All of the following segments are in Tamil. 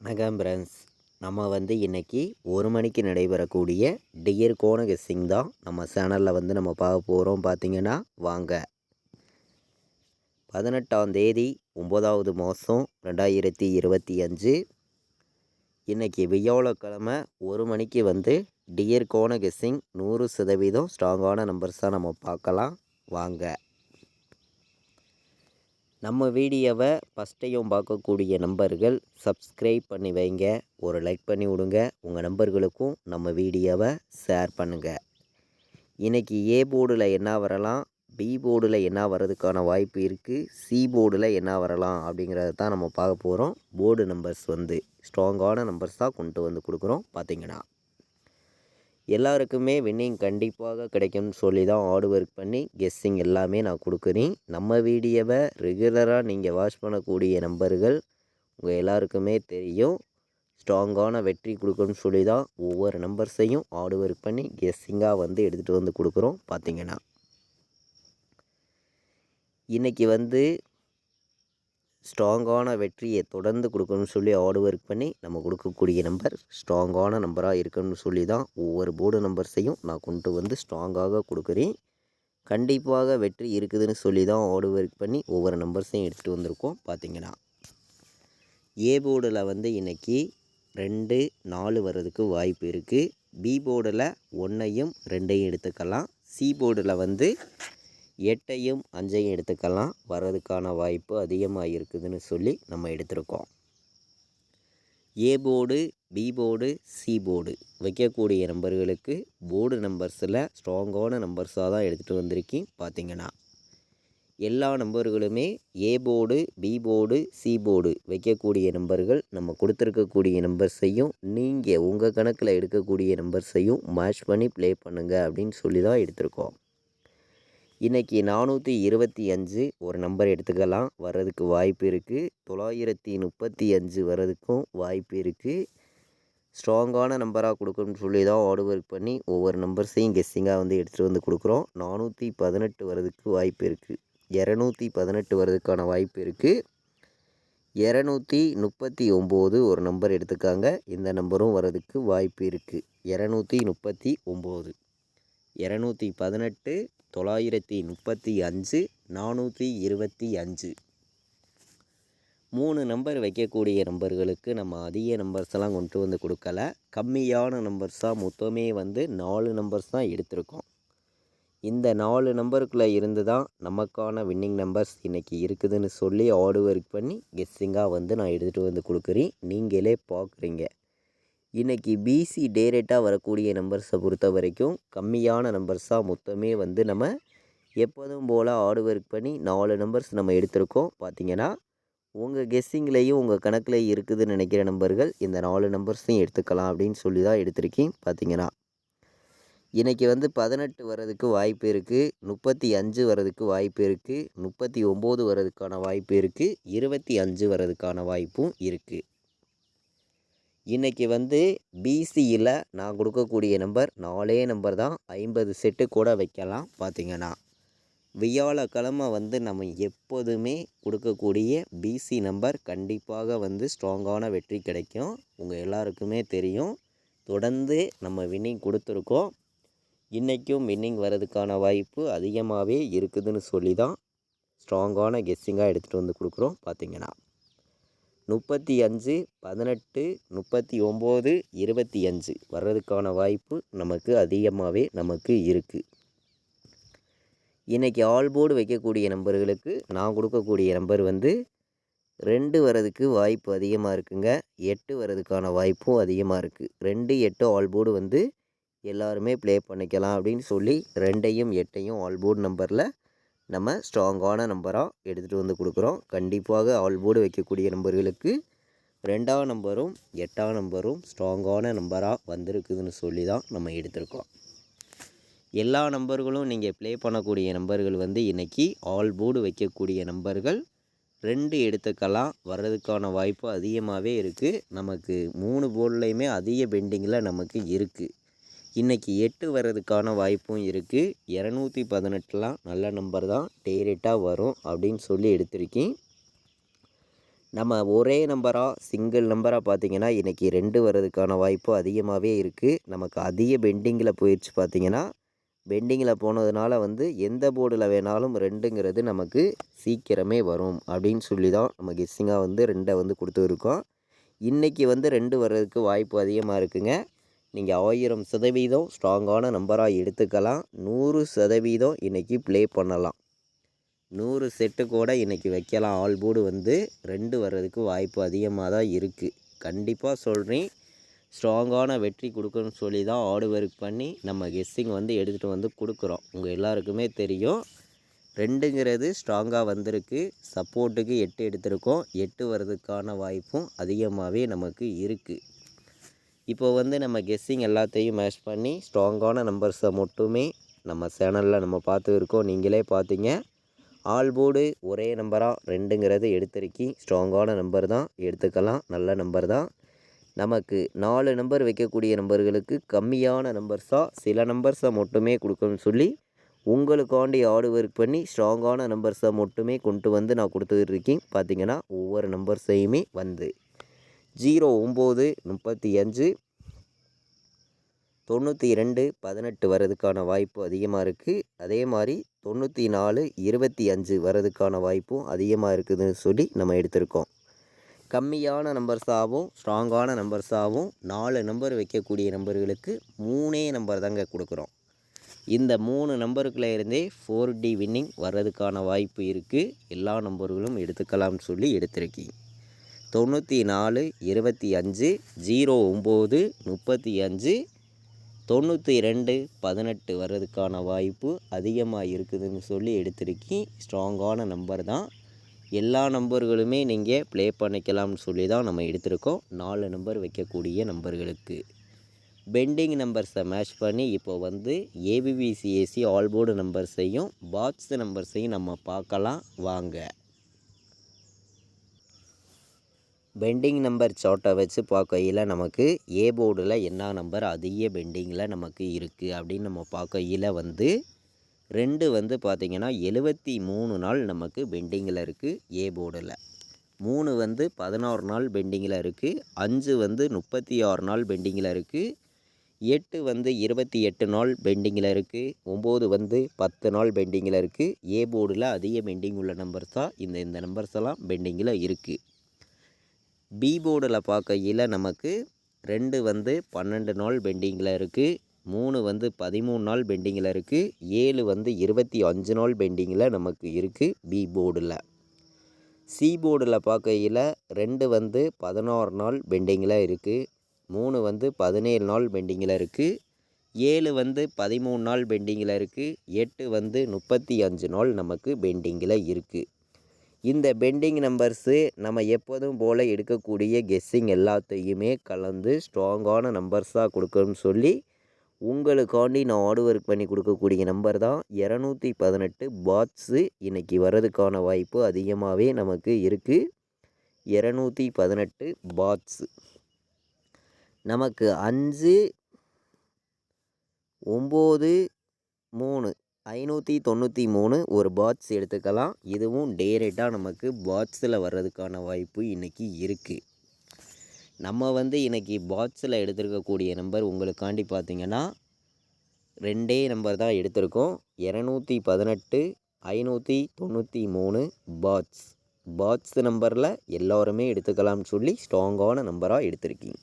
வணக்கம் ஃப்ரெண்ட்ஸ். நம்ம இன்றைக்கி 1 மணிக்கு நடைபெறக்கூடிய டியர் கோண கெஸ்ஸிங் தான் நம்ம சேனலில் நம்ம பார்க்க போகிறோம். பார்த்திங்கன்னா வாங்க. 18ஆம் தேதி 9வது மாதம் 2025 இன்றைக்கி வியாழக்கிழமை 1 மணிக்கு டியர் கோண கெஸ்ஸிங் 100% ஸ்ட்ராங்கான நம்பர்ஸ் தான் நம்ம பார்க்கலாம் வாங்க. நம்ம வீடியோவை ஃபஸ்ட் டைம் பார்க்கக்கூடிய நம்பர்கள் சப்ஸ்கிரைப் பண்ணி வைங்க, ஒரு லைக் பண்ணி விடுங்க, உங்கள் நம்பர்களுக்கும் நம்ம வீடியோவை ஷேர் பண்ணுங்கள். இன்றைக்கி ஏ போர்டில் என்ன வரலாம், பி போர்டில் என்ன வர்றதுக்கான வாய்ப்பு இருக்குது, சி போர்டில் என்ன வரலாம் அப்படிங்கிறத தான் நம்ம பார்க்க போகிறோம். போர்டு நம்பர்ஸ் ஸ்ட்ராங்கான நம்பர்ஸ் தான் கொண்டு கொடுக்குறோம். பார்த்திங்கன்னா எல்லாருக்குமே வின்னிங் கண்டிப்பாக கிடைக்கும்னு சொல்லி தான் ஹார்ட் ஒர்க் பண்ணி கெஸ்ஸிங் எல்லாமே நான் கொடுக்குறேன். நம்ம வீடியோவை ரெகுலராக நீங்கள் வாட்ச் பண்ணக்கூடிய நம்பர்கள் உங்கள் எல்லாருக்குமே தெரியும். ஸ்ட்ராங்கான வெற்றி கொடுக்கணும்னு சொல்லி தான் ஒவ்வொரு நம்பர்ஸையும் ஹார்ட் ஒர்க் பண்ணி கெஸ்ஸிங்காக எடுத்துகிட்டு கொடுக்குறோம். பார்த்திங்கன்னா இன்றைக்கி ஸ்ட்ராங்கான வெற்றியை தொடர்ந்து கொடுக்கணும்னு சொல்லி ஹார்ட் ஒர்க் பண்ணி நம்ம கொடுக்கக்கூடிய நம்பர் ஸ்ட்ராங்கான நம்பராக இருக்கணும்னு சொல்லி தான் ஒவ்வொரு போர்டு நம்பர்ஸையும் நான் கொண்டு ஸ்ட்ராங்காக கொடுக்குறேன். கண்டிப்பாக வெற்றி இருக்குதுன்னு சொல்லி தான் ஹார்ட் ஒர்க் பண்ணி ஒவ்வொரு நம்பர்ஸையும் எடுத்துகிட்டு வந்திருக்கோம். பார்த்திங்கன்னா ஏ போர்டில் இன்றைக்கி 2, 4 வர்றதுக்கு வாய்ப்பு இருக்குது. பி போர்டில் 1ஐயும் 2ஐயும் எடுத்துக்கலாம். சி போர்டில் 8ஐயும் 5ஐயும் எடுத்துக்கலாம். வர்றதுக்கான வாய்ப்பு அதிகமாக இருக்குதுன்னு சொல்லி நம்ம எடுத்திருக்கோம். A board, B board, C board வைக்கக்கூடிய நம்பர்களுக்கு போர்டு நம்பர்ஸில் ஸ்ட்ராங்கான நம்பர்ஸாக தான் எடுத்துகிட்டு வந்திருக்கேன். பார்த்திங்கன்னா எல்லா நம்பர்களுமே A board, B board, C board வைக்கக்கூடிய நம்பர்கள் நம்ம கொடுத்துருக்கக்கூடிய நம்பர்ஸையும் நீங்கள் உங்கள் கணக்கில் எடுக்கக்கூடிய நம்பர்ஸையும் மேட்ச் பண்ணி ப்ளே பண்ணுங்கள் அப்படின்னு சொல்லி தான் எடுத்திருக்கோம். இன்றைக்கி 425 ஒரு நம்பர் எடுத்துக்கலாம், வர்றதுக்கு வாய்ப்பு இருக்குது. 935 வர்றதுக்கும் வாய்ப்பு இருக்குது. ஸ்ட்ராங்கான நம்பராக கொடுக்கணும்னு சொல்லி தான் ஹார்ட் ஒர்க் பண்ணி ஒவ்வொரு நம்பர்ஸையும் கெஸ்ஸிங்காக எடுத்துகிட்டு கொடுக்குறோம். 418 வர்றதுக்கு வாய்ப்பு இருக்குது. 218 வர்றதுக்கான வாய்ப்பு இருக்குது. 239 ஒரு நம்பர் எடுத்துக்காங்க, இந்த நம்பரும் வர்றதுக்கு வாய்ப்பு இருக்குது. 239, 218, 935, 425 3 நம்பர் வைக்கக்கூடிய நம்பர்களுக்கு நம்ம அதிக நம்பர்ஸ் எல்லாம் கொண்டு கொடுக்கல. கம்மியான நம்பர்ஸாக மொத்தமே 4 நம்பர்ஸ் தான் எடுத்திருக்கோம். இந்த 4 நம்பருக்குள்ளே இருந்து தான் நமக்கான வின்னிங் நம்பர்ஸ் இன்றைக்கி இருக்குதுன்னு சொல்லி ஹார்ட் ஒர்க் பண்ணி கெஸ்ஸிங்காக நான் எடுத்துகிட்டு கொடுக்குறேன். நீங்களே பார்க்குறீங்க. இன்றைக்கி பிசி டேரெக்டாக வரக்கூடிய நம்பர்ஸை பொறுத்த வரைக்கும் கம்மியான நம்பர்ஸாக மொத்தமே நம்ம எப்போதும் போல் ஹார்ட் ஒர்க் பண்ணி 4 நம்பர்ஸ் நம்ம எடுத்திருக்கோம். பார்த்திங்கன்னா உங்கள் கெஸ்ஸிங்லேயும் உங்கள் கணக்கில் இருக்குதுன்னு நினைக்கிற நம்பர்கள் இந்த 4 நம்பர்ஸையும் எடுத்துக்கலாம் அப்படின்னு சொல்லி தான் எடுத்திருக்கேன். பார்த்திங்கன்னா இன்றைக்கி 18 வர்றதுக்கு வாய்ப்பு இருக்குது, 35 வர்றதுக்கு வாய்ப்பு இருக்குது, 39 வர்றதுக்கான வாய்ப்பு இருக்குது, 25 வர்றதுக்கான வாய்ப்பும் இருக்குது. இன்றைக்கி பிசியில் நான் கொடுக்கக்கூடிய நம்பர் 4 நம்பர் தான், 50 செட்டு கூட வைக்கலாம். பார்த்திங்கன்னா வியாழக்கிழமை நம்ம எப்போதுமே கொடுக்கக்கூடிய பிசி நம்பர் கண்டிப்பாக ஸ்ட்ராங்கான வெற்றி கிடைக்கும். உங்கள் எல்லாருக்குமே தெரியும். தொடர்ந்து நம்ம வின்னிங் கொடுத்துருக்கோம். இன்றைக்கும் வின்னிங் வர்றதுக்கான வாய்ப்பு அதிகமாகவே இருக்குதுன்னு சொல்லி தான் ஸ்ட்ராங்கான கெஸ்ஸிங்காக எடுத்துகிட்டு கொடுக்குறோம். பார்த்திங்கன்னா 35, 18, 39, 25 வர்றதுக்கான வாய்ப்பு நமக்கு அதிகமாகவே இருக்குது. இன்றைக்கி ஆல் போர்டு வைக்கக்கூடிய நம்பர்களுக்கு நான் கொடுக்கக்கூடிய நம்பர் 2 வர்றதுக்கு வாய்ப்பு அதிகமாக இருக்குங்க. 8 வர்றதுக்கான வாய்ப்பும் அதிகமாக இருக்குது. 2, 8 ஆல் போர்டு எல்லாருமே ப்ளே பண்ணிக்கலாம் அப்படின்னு சொல்லி 2ஐயும் 8ஐயும் ஆல் போர்டு நம்பரில் நம்ம ஸ்ட்ராங்கான நம்பராக எடுத்துகிட்டு கொடுக்குறோம். கண்டிப்பாக ஆல் போர்டு வைக்கக்கூடிய நம்பர்களுக்கு 2ஆம் நம்பரும் 8ஆம் நம்பரும் ஸ்ட்ராங்கான நம்பராக வந்திருக்குதுன்னு சொல்லி தான் நம்ம எடுத்திருக்கோம். எல்லா நம்பர்களும் நீங்கள் ப்ளே பண்ணக்கூடிய நம்பர்கள் இன்றைக்கி ஆல் போர்டு வைக்கக்கூடிய நம்பர்கள் 2 எடுத்துக்கலாம், வர்றதுக்கான வாய்ப்பு அதிகமாகவே இருக்குது. நமக்கு 3 போர்டுலையுமே அதிக பெண்டிங்கில் நமக்கு இருக்குது. இன்றைக்கி 8 வர்றதுக்கான வாய்ப்பும் இருக்குது. 218 நல்ல நம்பர் தான், டேரெக்டாக வரும் அப்படின்னு சொல்லி எடுத்திருக்கேன். நம்ம ஒரே நம்பராக சிங்கிள் நம்பராக பார்த்திங்கன்னா இன்றைக்கி 2 வர்றதுக்கான வாய்ப்பு அதிகமாகவே இருக்குது. நமக்கு அதிக பெண்டிங்கில் போயிடுச்சு பார்த்திங்கன்னா, பெண்டிங்கில் போனதுனால வந்து எந்த போர்டில் வேணாலும் 2ங்கிறது நமக்கு சீக்கிரமே வரும் அப்படின்னு சொல்லி தான் நம்ம கெஸ்ஸிங்காக வந்து 2 வந்து கொடுத்துருக்கோம். இன்றைக்கி வந்து 2 வர்றதுக்கு வாய்ப்பு அதிகமாக இருக்குங்க. நீங்கள் 1000% ஸ்ட்ராங்கான நம்பராக எடுத்துக்கலாம். 100% இன்றைக்கி ப்ளே பண்ணலாம். 100 செட்டு கூட இன்றைக்கி வைக்கலாம். ஆல் போர்டு வந்து 2 வர்றதுக்கு வாய்ப்பு அதிகமாக தான் இருக்குது. கண்டிப்பாக சொல்கிறேன், ஸ்ட்ராங்கான வெற்றி கொடுக்கணும்னு சொல்லி தான் ஹார்டு ஒர்க் பண்ணி நம்ம கெஸ்ஸிங் வந்து எடுத்துகிட்டு வந்து கொடுக்குறோம். உங்கள் எல்லாருக்குமே தெரியும், 2ங்கிறது ஸ்ட்ராங்காக வந்திருக்கு. சப்போர்ட்டுக்கு 8 எடுத்திருக்கோம். 8 வர்றதுக்கான வாய்ப்பும் அதிகமாகவே நமக்கு இருக்குது. இப்போ வந்து நம்ம கெஸ்ஸிங் எல்லாத்தையும் மேட்ச் பண்ணி ஸ்ட்ராங்கான நம்பர்ஸை மட்டுமே நம்ம சேனலில் நம்ம பார்த்து இருக்கோம். நீங்களே பார்த்தீங்க. ஆல் போர்டு ஒரே நம்பராக 2ங்கிறது எடுத்திருக்கி. ஸ்ட்ராங்கான நம்பர் தான், எடுத்துக்கலாம். நல்ல நம்பர் தான். நமக்கு 4 நம்பர் வைக்கக்கூடிய நம்பர்களுக்கு கம்மியான நம்பர்ஸாக சில நம்பர்ஸை மட்டுமே கொடுக்கணும்னு சொல்லி உங்களுக்காண்டி ஹார்டு ஒர்க் பண்ணி ஸ்ட்ராங்கான நம்பர்ஸை மட்டுமே கொண்டு வந்து நான் கொடுத்துட்ருக்கேன். பார்த்திங்கன்னா ஒவ்வொரு நம்பர்ஸையுமே வந்து 09 35 92 18 வர்றதுக்கான வாய்ப்பு அதிகமாக இருக்குது. அதே மாதிரி 94 25 வர்றதுக்கான வாய்ப்பும் அதிகமாக இருக்குதுன்னு சொல்லி நம்ம எடுத்திருக்கோம். கம்மியான நம்பர்ஸாகவும் ஸ்ட்ராங்கான நம்பர்ஸாகவும் 4 நம்பர் வைக்கக்கூடிய நம்பர்களுக்கு 3 நம்பர் தாங்க கொடுக்குறோம். இந்த 3 நம்பருக்குள்ளே இருந்தே 4D வின்னிங் வர்றதுக்கான வாய்ப்பு இருக்குது. எல்லா நம்பர்களும் எடுத்துக்கலாம்னு சொல்லி எடுத்திருக்கீங்க. 94 25 09 35 92 18 வர்றதுக்கான வாய்ப்பு அதிகமாக இருக்குதுன்னு சொல்லி எடுத்திருக்கேன். ஸ்ட்ராங்கான நம்பர் தான். எல்லா நம்பர்களுமே நீங்கள் ப்ளே பண்ணிக்கலாம்னு சொல்லி தான் நம்ம எடுத்திருக்கோம். 4 நம்பர் வைக்கக்கூடிய நம்பர்களுக்கு பெண்டிங் நம்பர்ஸை மேட்ச் பண்ணி இப்போ வந்து ஏபிபிசிஏசி ஆல் போர்டு நம்பர்ஸையும் பாக்ஸ் நம்பர்ஸையும் நம்ம பார்க்கலாம் வாங்க. பெண்டிங் நம்பர் சார்ட்டை வச்சு பார்க்கையில் நமக்கு ஏ போர்டில் என்ன நம்பர் அதிக பெண்டிங்கில் நமக்கு இருக்குது அப்படின்னு நம்ம பார்க்கையில் வந்து 2 வந்து பார்த்திங்கன்னா 73 நாள் நமக்கு பெண்டிங்கில் இருக்குது. ஏ போர்டில் 3 வந்து 16 நாள் பெண்டிங்கில் இருக்குது. 5 வந்து 36 நாள் பெண்டிங்கில் இருக்குது. 8 வந்து 28 நாள் பெண்டிங்கில் இருக்குது. 9 வந்து 10 நாள் பெண்டிங்கில் இருக்குது. ஏ போர்டில் அதிக பெண்டிங் உள்ள நம்பர்ஸ் தான் இந்த நம்பர்ஸ் எல்லாம் பெண்டிங்கில் இருக்குது. பி போர்டில் பார்க்கையில் நமக்கு 2 வந்து 12 நாள் பெண்டிங்கில் இருக்குது. 3 வந்து 13 நாள் பெண்டிங்கில் இருக்குது. 7 வந்து 25 நாள் பெண்டிங்கில் நமக்கு இருக்குது பி போர்டில். சி போர்டில் பார்க்கையில் 2 வந்து 16 நாள் பெண்டிங்கில் இருக்குது. 3 வந்து 17 நாள் பெண்டிங்கில் இருக்குது. 7 வந்து 13 நாள் பெண்டிங்கில் இருக்குது. 8 வந்து 35 நாள் நமக்கு பெண்டிங்கில் இருக்குது. இந்த பெண்டிங் நம்பர்ஸு நம்ம எப்போதும் போல் எடுக்கக்கூடிய கெஸ்ஸிங் எல்லாத்தையுமே கலந்து ஸ்ட்ராங்கான நம்பர்ஸாக கொடுக்கணும்னு சொல்லி உங்களுக்காண்டி நான் ஹார்டு ஒர்க் பண்ணி கொடுக்கக்கூடிய நம்பர் தான் 218 பாட்ஸு இன்றைக்கி வர்றதுக்கான வாய்ப்பு அதிகமாகவே நமக்கு இருக்குது. 218 பாட்ஸு நமக்கு 5 9 3 593 ஒரு பாட்ஸ் எடுத்துக்கலாம். இதுவும் டேரெக்டாக நமக்கு பாட்ஸில் வர்றதுக்கான வாய்ப்பு இன்றைக்கி இருக்குது. நம்ம வந்து இன்றைக்கி பாட்ஸில் எடுத்துருக்கக்கூடிய நம்பர் உங்களுக்காண்டி பார்த்திங்கன்னா 2 நம்பர் தான் எடுத்திருக்கோம். 218 593 பாட்ஸ் நம்பரில் எல்லோருமே எடுத்துக்கலாம்னு சொல்லி ஸ்ட்ராங்கான நம்பராக எடுத்திருக்கீங்க.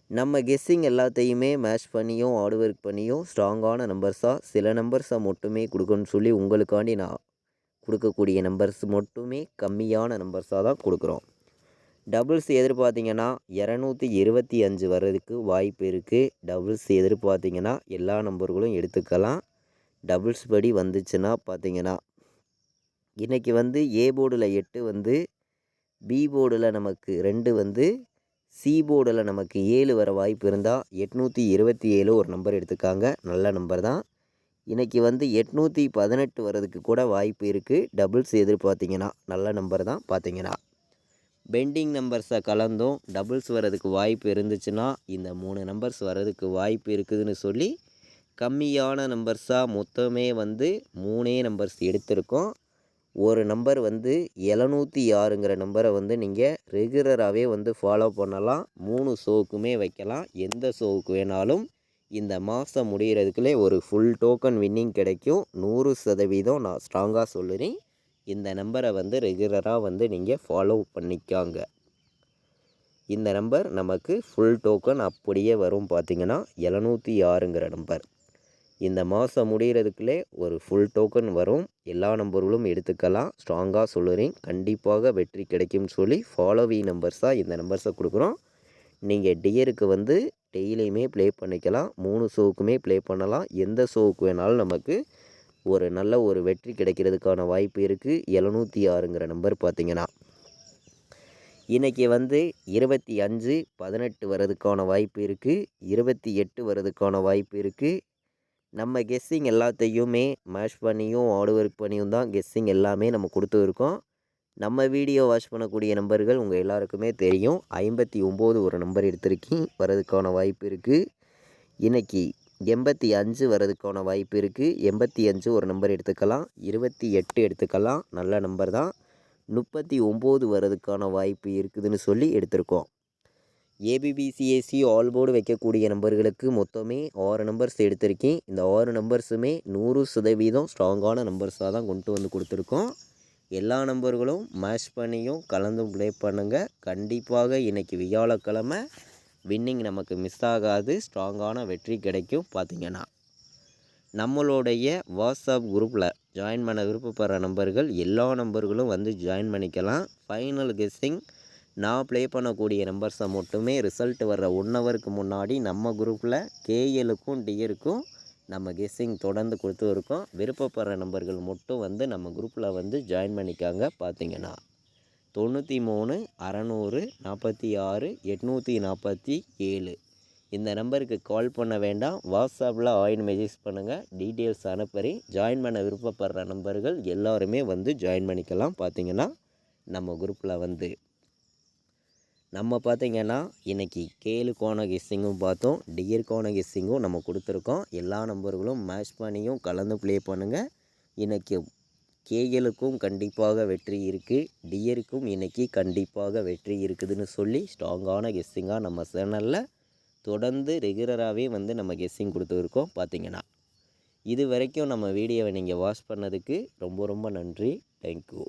நம்ம கெஸ்ஸிங் எல்லாத்தையுமே மேட்ச் பண்ணியும் ஹார்டு ஒர்க் பண்ணியும் ஸ்ட்ராங்கான நம்பர்ஸாக சில நம்பர்ஸை மட்டுமே கொடுக்கணும்னு சொல்லி உங்களுக்காண்டி நான் கொடுக்கக்கூடிய நம்பர்ஸ் மட்டுமே கம்மியான நம்பர்ஸாக தான் கொடுக்குறோம். டபுள்ஸ் எதிர்பார்த்திங்கன்னா 225 வர்றதுக்கு வாய்ப்பு இருக்குது. டபுள்ஸ் எதிர்பார்த்திங்கன்னா எல்லா நம்பர்களும் எடுத்துக்கலாம். டபுள்ஸ் படி வந்துச்சுன்னா பார்த்திங்கன்னா இன்றைக்கி வந்து ஏ போர்டில் 8 வந்து பி போர்டில் நமக்கு 2 வந்து சி போர்டில் நமக்கு 7 வர வாய்ப்பு இருந்தால் 827 ஒரு நம்பர் எடுத்துக்காங்க. நல்ல நம்பர் தான். இன்றைக்கி வந்து 818 வர்றதுக்கு கூட வாய்ப்பு இருக்குது. டபுள்ஸ் எதிர்பார்த்திங்கன்னா நல்ல நம்பர் தான். பார்த்திங்கன்னா பெண்டிங் நம்பர்ஸை கலந்தும் டபுள்ஸ் வர்றதுக்கு வாய்ப்பு இருந்துச்சுன்னா இந்த 3 நம்பர்ஸ் வர்றதுக்கு வாய்ப்பு இருக்குதுன்னு சொல்லி கம்மியான நம்பர்ஸாக மொத்தமே வந்து 3 நம்பர்ஸ் எடுத்திருக்கோம். ஒரு நம்பர் வந்து 706ங்கிற நம்பரை வந்து நீங்கள் ரெகுலராகவே வந்து ஃபாலோ பண்ணலாம். 3 ஷோவுக்குமே வைக்கலாம். எந்த ஷோவுக்கு வேணாலும் இந்த மாதம் முடிகிறதுக்குள்ளே ஒரு ஃபுல் டோக்கன் வின்னிங் கிடைக்கும். 100% நான் ஸ்ட்ராங்காக சொல்லுறேன். இந்த நம்பரை வந்து ரெகுலராக வந்து நீங்கள் ஃபாலோ பண்ணிக்காங்க. இந்த நம்பர் நமக்கு ஃபுல் டோக்கன் அப்படியே வரும். பார்த்திங்கன்னா 706ங்கிற நம்பர் இந்த மாதம் முடிகிறதுக்குள்ளே ஒரு ஃபுல் டோக்கன் வரும். எல்லா நம்பர்களும் எடுத்துக்கலாம். ஸ்ட்ராங்காக சொல்லுறேன். கண்டிப்பாக வெற்றி கிடைக்கும்னு சொல்லி ஃபாலோவிங் நம்பர்ஸாக இந்த நம்பர்ஸை கொடுக்குறோம். நீங்கள் டியருக்கு வந்து டெய்லியுமே ப்ளே பண்ணிக்கலாம். 3 ஷோவுக்குமே ப்ளே பண்ணலாம். எந்த ஷோவுக்கு வேணாலும் நமக்கு ஒரு நல்ல ஒரு வெற்றி கிடைக்கிறதுக்கான வாய்ப்பு இருக்குது. 706ங்கிற நம்பர் பார்த்திங்கன்னா இன்றைக்கி வந்து 25/18 வர்றதுக்கான வாய்ப்பு இருக்குது. 28 வர்றதுக்கான வாய்ப்பு இருக்குது. நம்ம கெஸ்ஸிங் எல்லாத்தையுமே மேஷ் பண்ணியும் ஹார்ட் ஒர்க் பண்ணியும் தான் கெஸ்ஸிங் எல்லாமே நம்ம கொடுத்துருக்கோம். நம்ம வீடியோ வாட்ச் பண்ணக்கூடிய நம்பர்கள் உங்கள் எல்லாருக்குமே தெரியும். 59 ஒரு நம்பர் எடுத்திருக்கேன், வர்றதுக்கான வாய்ப்பு இருக்குது. இன்றைக்கி 85 வர்றதுக்கான வாய்ப்பு இருக்குது. 85 ஒரு நம்பர் எடுத்துக்கலாம். 28 எடுத்துக்கலாம், நல்ல நம்பர் தான். 39 வர்றதுக்கான வாய்ப்பு இருக்குதுன்னு சொல்லி எடுத்திருக்கோம். ஏபிபிசிஏசி ஆல் போர்டு வைக்கக்கூடிய நம்பர்களுக்கு மொத்தமே 6 நம்பர்ஸ் எடுத்திருக்கேன். இந்த 6 நம்பர்ஸுமே 100% ஸ்ட்ராங்கான நம்பர்ஸாக தான் கொண்டு வந்து கொடுத்துருக்கோம். எல்லா நம்பர்களும் மேட்ச் பண்ணியும் கலந்து ப்ளே பண்ணுங்கள். கண்டிப்பாக இன்றைக்கி வியாழக்கிழமை வின்னிங் நமக்கு மிஸ் ஆகாது. ஸ்ட்ராங்கான வெற்றி கிடைக்கும். பார்த்திங்கன்னா நம்மளுடைய வாட்ஸ்அப் குரூப்பில் ஜாயின் பண்ண விருப்பப்படுற நம்பர்கள் எல்லா நம்பர்களும் வந்து ஜாயின் பண்ணிக்கலாம். ஃபைனல் கெஸ்ஸிங் நான் ப்ளே பண்ணக்கூடிய நம்பர்ஸை மட்டுமே ரிசல்ட் வர்ற 1 ஹவருக்கு முன்னாடி நம்ம குரூப்பில் கேஎலுக்கும் டியருக்கும் நம்ம கெஸ்ஸிங் தொடர்ந்து கொடுத்துருக்கோம். விருப்பப்படுற நம்பர்கள் மட்டும் வந்து நம்ம குரூப்பில் வந்து ஜாயின் பண்ணிக்காங்க. பார்த்திங்கன்னா 93 600 46 847 இந்த நம்பருக்கு கால் பண்ண வேண்டாம். வாட்ஸ்அப்பில் ஆயின் மெசேஜ் பண்ணுங்கள். டீட்டெயில்ஸ் அனுப்புகிறேன். ஜாயின் பண்ண விருப்பப்படுற நம்பர்கள் எல்லோருமே வந்து ஜாயின் பண்ணிக்கலாம். பார்த்திங்கன்னா நம்ம குரூப்பில் வந்து நம்ம பார்த்திங்கன்னா இன்றைக்கி கேலுக்கான கெஸ்ஸிங்கும் பார்த்தோம், டியருக்கான கெஸ்ஸிங்கும் நம்ம கொடுத்துருக்கோம். எல்லா நம்பர்களும் மேட்ச் பண்ணியும் கலந்து ப்ளே பண்ணுங்கள். இன்றைக்கி கேஎலுக்கும் கண்டிப்பாக வெற்றி இருக்குது, டியருக்கும் இன்றைக்கி கண்டிப்பாக வெற்றி இருக்குதுன்னு சொல்லி ஸ்ட்ராங்கான கெஸ்ஸிங்காக நம்ம சேனலில் தொடர்ந்து ரெகுலராகவே வந்து நம்ம கெஸ்ஸிங் கொடுத்துருக்கோம். பார்த்திங்கன்னா இது வரைக்கும் நம்ம வீடியோவை நீங்கள் வாட்ச் பண்ணதுக்கு ரொம்ப ரொம்ப நன்றி. தேங்க்யூ.